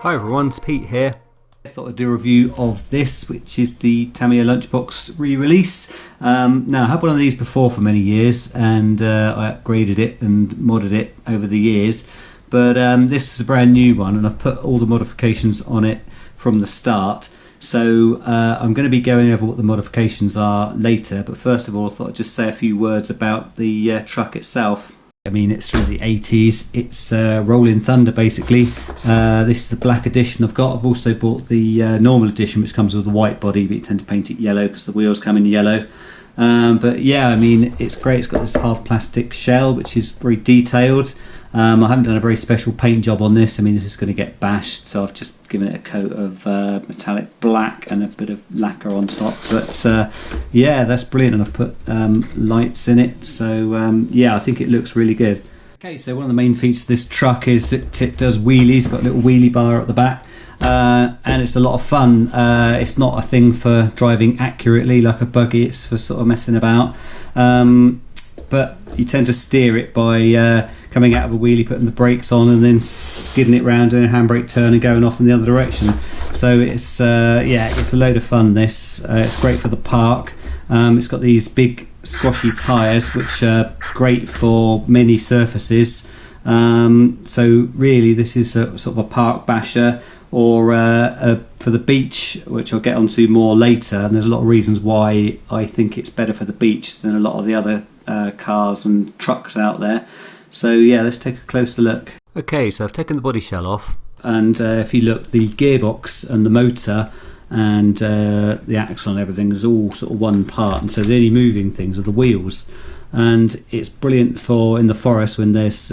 Hi everyone, it's Pete here. I thought I'd do a review of this, which is the Tamiya Lunchbox re-release. Now, I had one of these before for many years, and I upgraded it and modded it over the years. But this is a brand new one, and I've put all the modifications on it from the start. So I'm going to be going over what the modifications are later. But first of all, I thought I'd just say a few words about the truck itself. I mean, it's from the 80s. It's Rolling Thunder, basically. This is the black edition I've got. I've also bought the normal edition, which comes with a white body, but you tend to paint it yellow because the wheels come in yellow. But yeah, I mean, it's great. It's got this hard plastic shell, which is very detailed. I haven't done a very special paint job on this. I mean, this is going to get bashed, so I've just given it a coat of metallic black and a bit of lacquer on top. But yeah, that's brilliant, and I've put lights in it. So yeah, I think it looks really good. Okay, so one of the main features of this truck is that it does wheelies. It's got a little wheelie bar at the back. And it's a lot of fun. It's not a thing for driving accurately like a buggy. It's for sort of messing about. But you tend to steer it by coming out of a wheelie, putting the brakes on, and then skidding it round, doing a handbrake turn and going off in the other direction. So it's yeah, it's a load of fun. This it's great for the park. It's got these big squashy tyres, which are great for many surfaces. So really, this is a sort of a park basher, or for the beach, which I'll get onto more later. And there's a lot of reasons why I think it's better for the beach than a lot of the other cars and trucks out there. So yeah, let's take a closer look. Okay, so I've taken the body shell off, and if you look, the gearbox and the motor and the axle and everything is all sort of one part, and so the only moving things are the wheels. And it's brilliant for in the forest when there's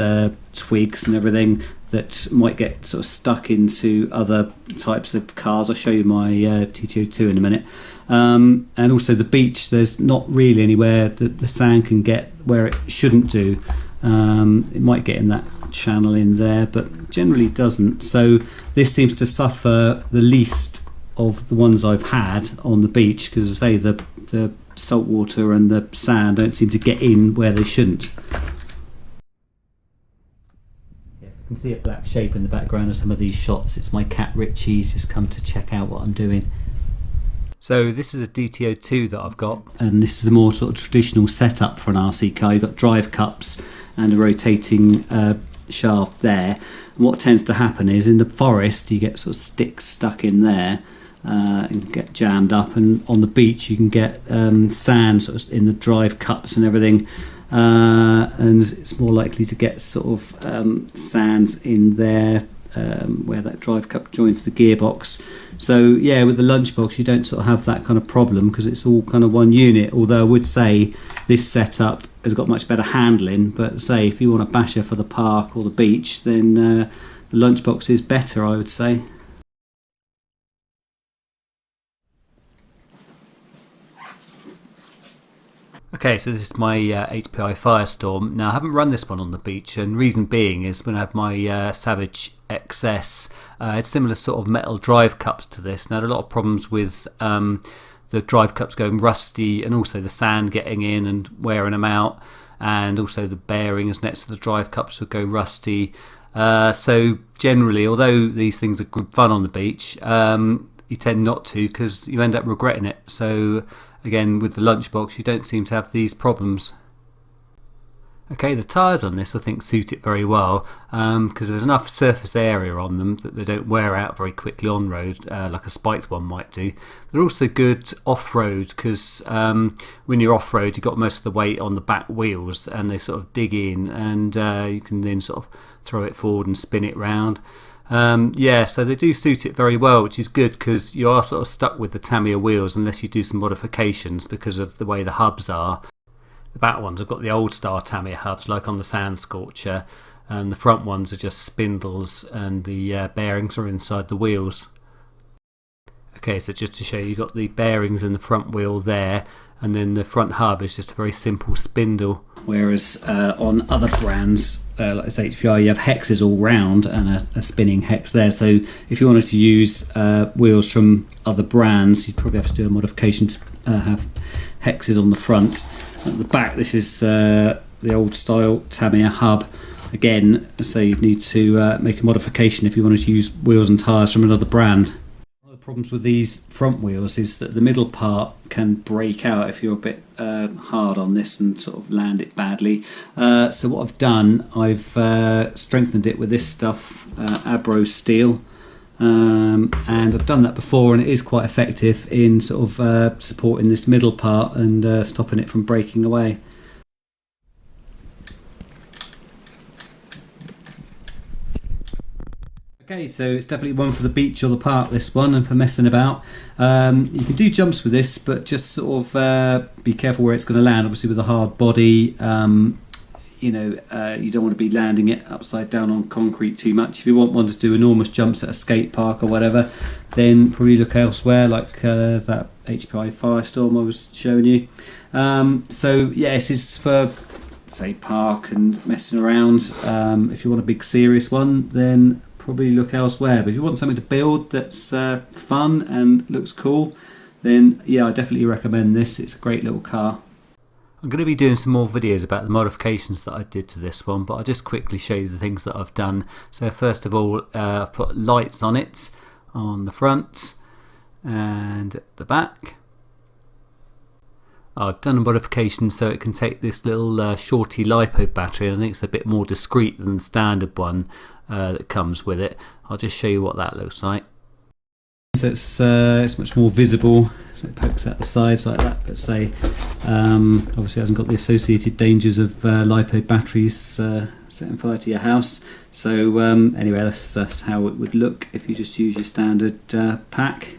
twigs and everything that might get sort of stuck into other types of cars. I'll show you my TT02 in a minute. And also the beach, there's not really anywhere that the sand can get where it shouldn't do. It might get in that channel in there, but generally doesn't. So this seems to suffer the least of the ones I've had on the beach, because as I say, the salt water and the sand don't seem to get in where they shouldn't. Yeah, if you can see a black shape in the background of some of these shots, it's my cat Richie. He's just come to check out what I'm doing. So this is a DTO2 that I've got, and this is a more sort of traditional setup for an RC car. You've got drive cups and a rotating shaft there. And what tends to happen is in the forest you get sort of sticks stuck in there and get jammed up, and on the beach you can get sand sort of in the drive cups and everything, and it's more likely to get sort of sand in there where that drive cup joins the gearbox. So yeah, with the Lunchbox you don't sort of have that kind of problem because it's all kind of one unit, although I would say this setup has got much better handling. But say if you want a basher for the park or the beach, then the Lunchbox is better, I would say. Okay, so this is my HPI Firestorm. Now I haven't run this one on the beach, and reason being is when I have my Savage XS, it's similar sort of metal drive cups to this. Now, there are a lot of problems with the drive cups going rusty, and also the sand getting in and wearing them out, and also the bearings next to the drive cups will go rusty. So generally, although these things are good fun on the beach, you tend not to, because you end up regretting it. So again, with the Lunchbox you don't seem to have these problems. Okay, the tyres on this I think suit it very well, because there's enough surface area on them that they don't wear out very quickly on road like a spiked one might do. They're also good off-road, because when you're off-road you've got most of the weight on the back wheels and they sort of dig in, and you can then sort of throw it forward and spin it round. Yeah, so they do suit it very well, which is good, because you are sort of stuck with the Tamiya wheels unless you do some modifications because of the way the hubs are. The back ones have got the old style Tamiya hubs like on the Sand Scorcher, and the front ones are just spindles, and the bearings are inside the wheels. Okay, so just to show you, you've got the bearings in the front wheel there, and then the front hub is just a very simple spindle. Whereas on other brands, like this HPI, you have hexes all round and a spinning hex there. So if you wanted to use wheels from other brands, you'd probably have to do a modification to have hexes on the front. At the back, this is the old style Tamiya hub, again, so you'd need to make a modification if you wanted to use wheels and tyres from another brand. One of the problems with these front wheels is that the middle part can break out if you're a bit hard on this and sort of land it badly. So what I've done, I've strengthened it with this stuff, Abro steel. And I've done that before, and it is quite effective in sort of supporting this middle part and stopping it from breaking away. Okay, so it's definitely one for the beach or the park, this one, and for messing about. You can do jumps with this, but just sort of be careful where it's going to land. Obviously with a hard body, you don't want to be landing it upside down on concrete too much. If you want one to do enormous jumps at a skate park or whatever, then probably look elsewhere, like that HPI Firestorm I was showing you. So yeah, this is for, say, park and messing around. If you want a big serious one, then probably look elsewhere. But if you want something to build that's fun and looks cool, then yeah, I definitely recommend this. It's a great little car. I'm going to be doing some more videos about the modifications that I did to this one, but I'll just quickly show you the things that I've done. So first of all, I've put lights on it, on the front and the back. I've done a modification so it can take this little shorty LiPo battery, and I think it's a bit more discreet than the standard one that comes with it. I'll just show you what that looks like. So it's much more visible, so it pokes out the sides like that, but say obviously hasn't got the associated dangers of LiPo batteries setting fire to your house. So anyway, that's how it would look if you just use your standard pack.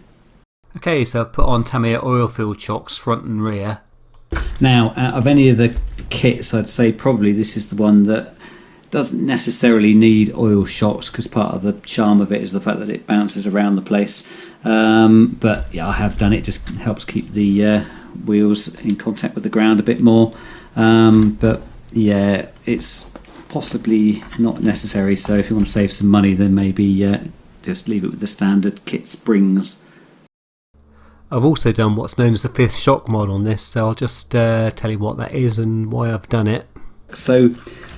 Okay, so I've put on Tamiya oil-filled shocks front and rear. Now, out of any of the kits, I'd say probably this is the one that doesn't necessarily need oil shocks, because part of the charm of it is the fact that it bounces around the place. But yeah, I have done it. Just helps keep the wheels in contact with the ground a bit more. But yeah, it's possibly not necessary. So if you want to save some money, then maybe just leave it with the standard kit springs. I've also done what's known as the 5th shock mod on this, so I'll just tell you what that is and why I've done it. So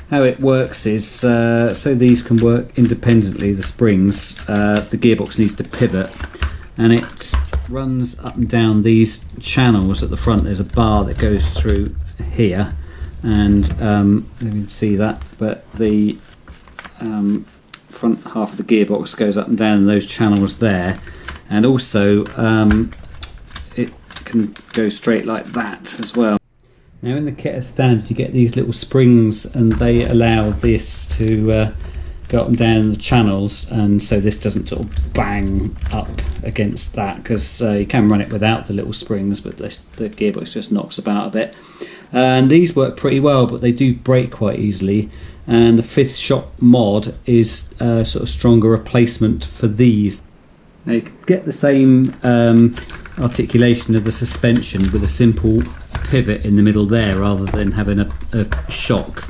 how it works is, so these can work independently, the springs. The gearbox needs to pivot, and it runs up and down these channels at the front. There's a bar that goes through here, and you can see that, but the front half of the gearbox goes up and down in those channels there, and also it can go straight like that as well. Now in the kit as standard you get these little springs, and they allow this to go up and down in the channels, and so this doesn't sort of bang up against that, because you can run it without the little springs, but the gearbox just knocks about a bit. And these work pretty well, but they do break quite easily, and the 5th shock mod is a sort of stronger replacement for these. Now you can get the same articulation of the suspension with a simple pivot in the middle there, rather than having a shock.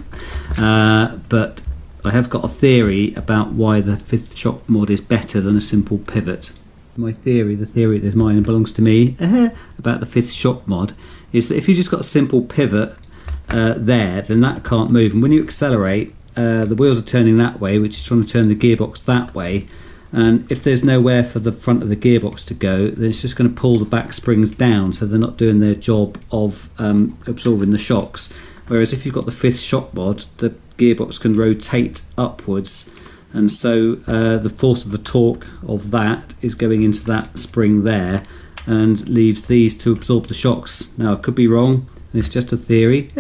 But I have got a theory about why the 5th shock mod is better than a simple pivot. My theory, the theory that is mine and belongs to me, about the 5th shock mod, is that if you just got a simple pivot there, then that can't move, and when you accelerate, the wheels are turning that way, which is trying to turn the gearbox that way. And if there's nowhere for the front of the gearbox to go, then it's just going to pull the back springs down, so they're not doing their job of absorbing the shocks. Whereas if you've got the 5th shock mod, the gearbox can rotate upwards, and so the force of the torque of that is going into that spring there and leaves these to absorb the shocks. Now I could be wrong, and it's just a theory,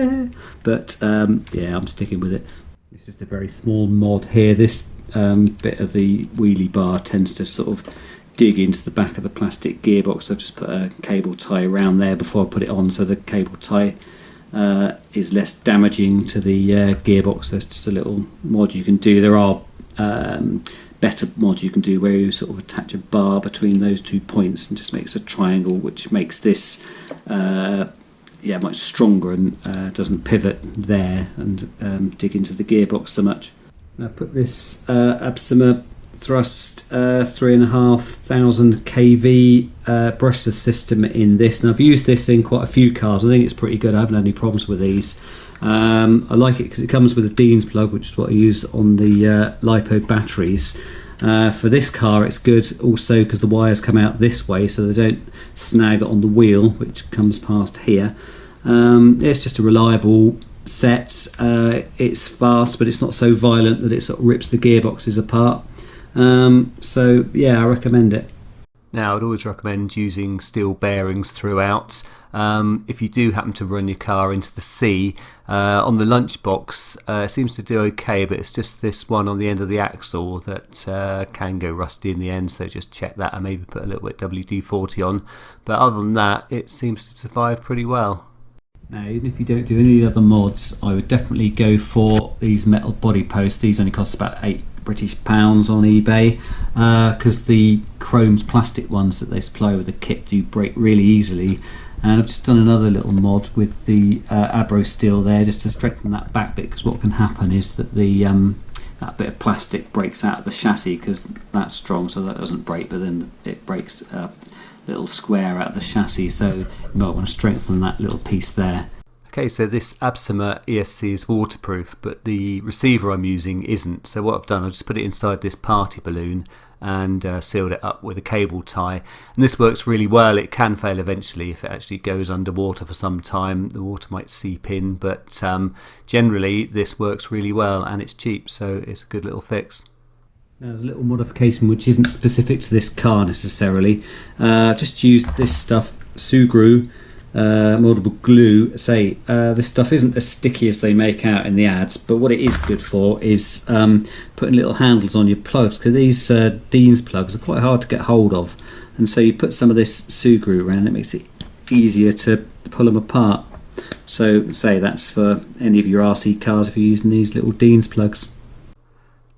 but yeah, I'm sticking with it. It's just a very small mod here. This bit of the wheelie bar tends to sort of dig into the back of the plastic gearbox. I've just put a cable tie around there before I put it on, so the cable tie is less damaging to the gearbox. There's just a little mod you can do. There are better mods you can do where you sort of attach a bar between those 2 points and just makes a triangle, which makes this yeah, much stronger and doesn't pivot there and dig into the gearbox so much. I put this Absima thrust 3,500 kV brushless system in this, and I've used this in quite a few cars. I think it's pretty good. I haven't had any problems with these. I like it because it comes with a Dean's plug, which is what I use on the LiPo batteries. For this car it's good also because the wires come out this way so they don't snag on the wheel, which comes past here. It's just a reliable set. It's fast, but it's not so violent that it sort of rips the gearboxes apart. So yeah, I recommend it. Now, I'd always recommend using steel bearings throughout. If you do happen to run your car into the sea, on the Lunchbox it seems to do okay, but it's just this one on the end of the axle that can go rusty in the end, so just check that and maybe put a little bit WD-40 on. But other than that, it seems to survive pretty well. Now, even if you don't do any other mods, I would definitely go for these metal body posts. These only cost about £8 on eBay, because the chromed plastic ones that they supply with the kit do break really easily. And I've just done another little mod with the Abro steel there, just to strengthen that back bit, because what can happen is that the that bit of plastic breaks out of the chassis because that's strong, so that doesn't break, but then it breaks a little square out of the chassis, so you might want to strengthen that little piece there. Okay, so this Absolute ESC is waterproof, but the receiver I'm using isn't. So what I've done, I've just put it inside this party balloon and sealed it up with a cable tie. And this works really well. It can fail eventually if it actually goes underwater for some time. The water might seep in, but generally this works really well and it's cheap, so it's a good little fix. Now, there's a little modification which isn't specific to this car necessarily. Just used this stuff, Sugru moldable glue. This stuff isn't as sticky as they make out in the ads, but what it is good for is putting little handles on your plugs, because these Dean's plugs are quite hard to get hold of, and so you put some of this Sugru around, it makes it easier to pull them apart. So that's for any of your RC cars if you're using these little Dean's plugs.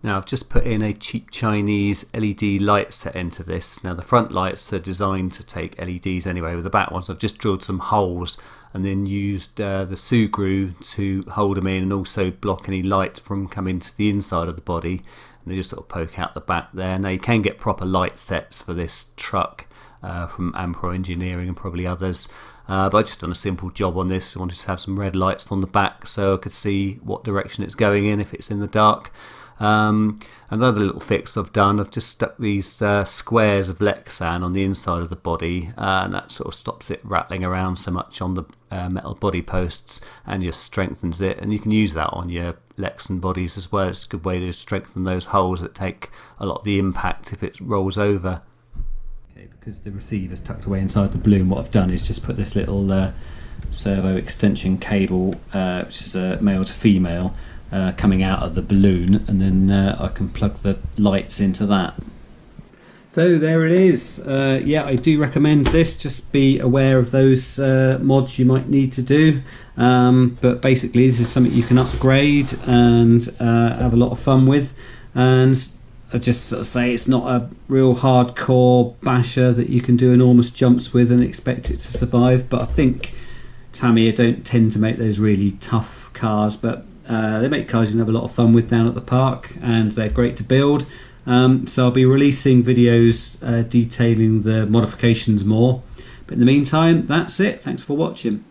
Now, I've just put in a cheap Chinese LED light set into this. Now, the front lights are designed to take LEDs anyway. With the back ones, I've just drilled some holes and then used the Sugru to hold them in and also block any light from coming to the inside of the body. And they just sort of poke out the back there. Now, you can get proper light sets for this truck from Ampro Engineering and probably others. But I've just done a simple job on this. I wanted to have some red lights on the back so I could see what direction it's going in if it's in the dark. Another little fix I've done, I've just stuck these squares of Lexan on the inside of the body, and that sort of stops it rattling around so much on the metal body posts and just strengthens it. And you can use that on your Lexan bodies as well. It's a good way to strengthen those holes that take a lot of the impact if it rolls over. Okay, because the receiver's tucked away inside the balloon, what I've done is just put this little servo extension cable, which is a male to female, coming out of the balloon, and then I can plug the lights into that. So there it is. Yeah, I do recommend this. Just be aware of those mods you might need to do, but basically this is something you can upgrade and have a lot of fun with. And I just sort of say it's not a real hardcore basher that you can do enormous jumps with and expect it to survive, but I think Tamiya don't tend to make those really tough cars, but they make cars you can have a lot of fun with down at the park, and they're great to build. So I'll be releasing videos detailing the modifications more. But in the meantime, that's it. Thanks for watching.